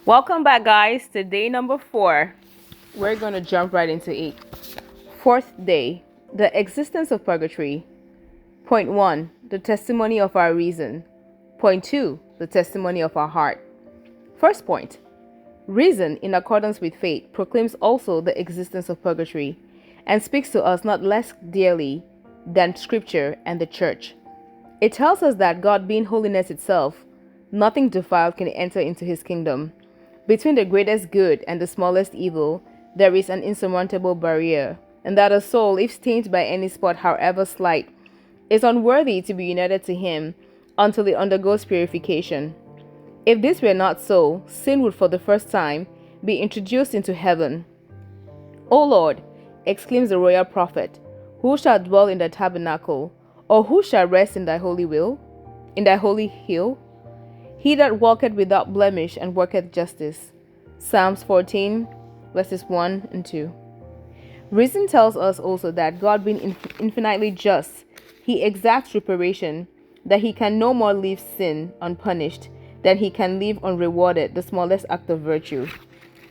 Welcome back, guys, to day number 4. We're going to jump right into it. Fourth day, the existence of purgatory. Point 1, the testimony of our reason. Point 2, the testimony of our heart. First point, reason, in accordance with faith, proclaims also the existence of purgatory and speaks to us not less dearly than Scripture and the Church. It tells us that God, being holiness itself, nothing defiled can enter into his kingdom. Between the greatest good and the smallest evil, there is an insurmountable barrier, and that a soul, if stained by any spot, however slight, is unworthy to be united to him until it undergoes purification. If this were not so, sin would for the first time be introduced into heaven. O Lord, exclaims the royal prophet, who shall dwell in thy tabernacle, or who shall rest in thy holy will, in thy holy hill? He that walketh without blemish and worketh justice. Psalms 14, verses 1 and 2. Reason tells us also that God, being infinitely just, he exacts reparation, that he can no more leave sin unpunished than he can leave unrewarded the smallest act of virtue.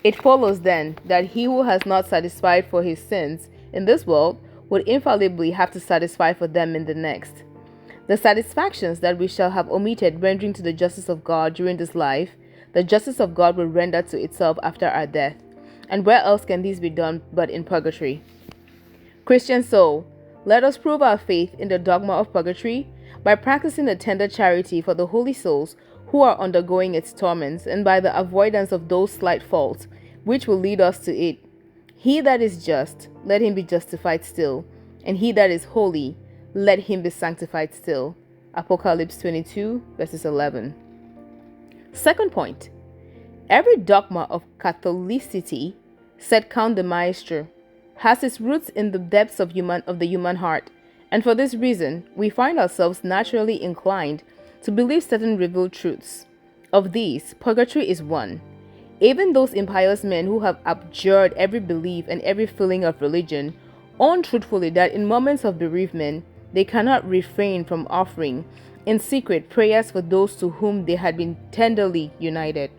It follows then that he who has not satisfied for his sins in this world would infallibly have to satisfy for them in the next. The satisfactions that we shall have omitted rendering to the justice of God during this life, the justice of God will render to itself after our death. And where else can these be done but in purgatory? Christian soul, let us prove our faith in the dogma of purgatory by practicing a tender charity for the holy souls who are undergoing its torments, and by the avoidance of those slight faults which will lead us to it. He that is just, let him be justified still, and he that is holy, let him be sanctified still. Apocalypse 22, verses 11. Second point, every dogma of Catholicity, said Count de Maistre, has its roots in the depths of the human heart, and for this reason, we find ourselves naturally inclined to believe certain revealed truths. Of these, purgatory is one. Even those impious men who have abjured every belief and every feeling of religion own truthfully that in moments of bereavement, they cannot refrain from offering, in secret, prayers for those to whom they had been tenderly united.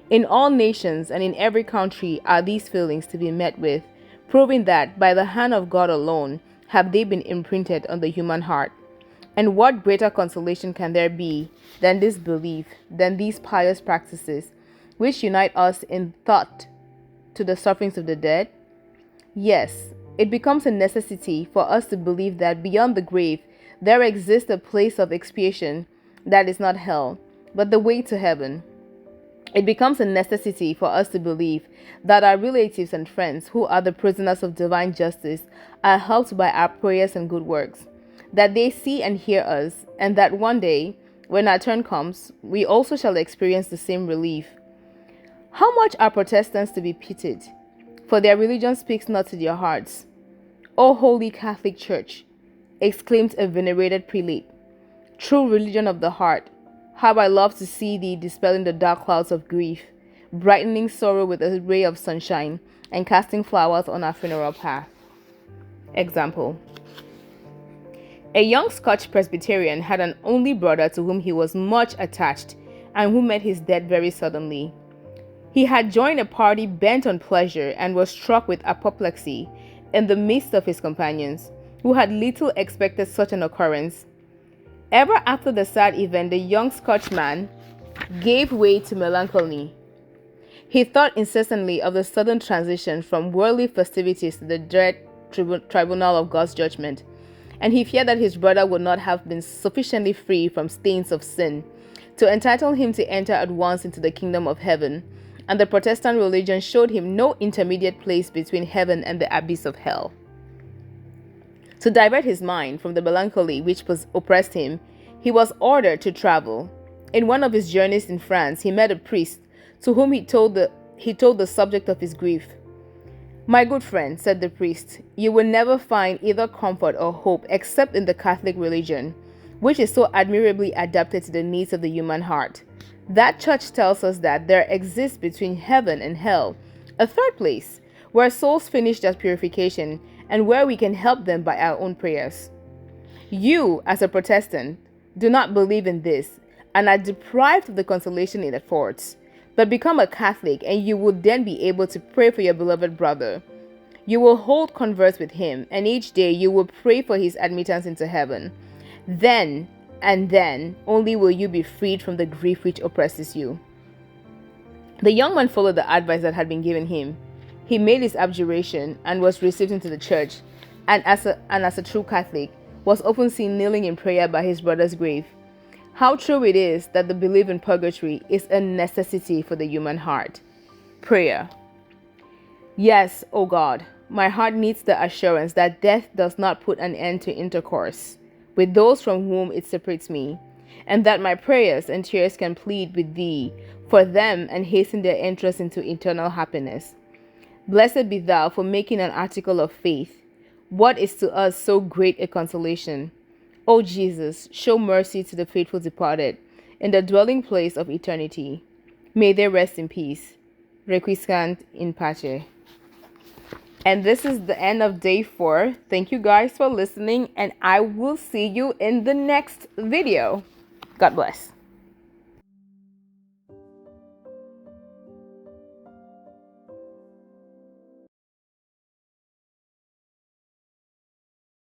In all nations and in every country are these feelings to be met with, proving that by the hand of God alone have they been imprinted on the human heart. And what greater consolation can there be than this belief, than these pious practices, which unite us in thought to the sufferings of the dead? Yes, it becomes a necessity for us to believe that beyond the grave there exists a place of expiation that is not hell, but the way to heaven. It becomes a necessity for us to believe that our relatives and friends who are the prisoners of divine justice are helped by our prayers and good works, that they see and hear us, and that one day, when our turn comes, we also shall experience the same relief. How much are Protestants to be pitied, for their religion speaks not to their hearts. O Holy Catholic Church, exclaimed a venerated prelate, true religion of the heart, how I love to see thee dispelling the dark clouds of grief, brightening sorrow with a ray of sunshine, and casting flowers on our funeral path. Example. A young Scotch Presbyterian had an only brother to whom he was much attached and who met his death very suddenly. He had joined a party bent on pleasure and was struck with apoplexy in the midst of his companions, who had little expected such an occurrence. Ever after the sad event, the young Scotchman gave way to melancholy. He thought incessantly of the sudden transition from worldly festivities to the dread tribunal of God's judgment, and he feared that his brother would not have been sufficiently free from stains of sin to entitle him to enter at once into the kingdom of heaven, and the Protestant religion showed him no intermediate place between heaven and the abyss of hell. To divert his mind from the melancholy which oppressed him, he was ordered to travel. In one of his journeys in France, he met a priest to whom he told the subject of his grief. "My good friend," said the priest, "you will never find either comfort or hope except in the Catholic religion, which is so admirably adapted to the needs of the human heart. That church tells us that there exists between heaven and hell a third place, where souls finish their purification and where we can help them by our own prayers. You, as a Protestant, do not believe in this and are deprived of the consolation it affords, But become a Catholic, and you will then be able to pray for your beloved brother. You will hold converse with him, and each day you will pray for his admittance into heaven. Then, and then, only will you be freed from the grief which oppresses you. The young man followed the advice that had been given him. He made his abjuration and was received into the church, and as a true Catholic, was often seen kneeling in prayer by his brother's grave. How true it is that the belief in purgatory is a necessity for the human heart. Prayer. Yes, O God, my heart needs the assurance that death does not put an end to intercourse with those from whom it separates me, and that my prayers and tears can plead with thee for them and hasten their entrance into eternal happiness. Blessed be thou for making an article of faith what is to us so great a consolation. O Jesus, show mercy to the faithful departed in the dwelling place of eternity. May they rest in peace. Requiescant in pace. And this is the end of day 4. Thank you guys for listening, and I will see you in the next video. God bless.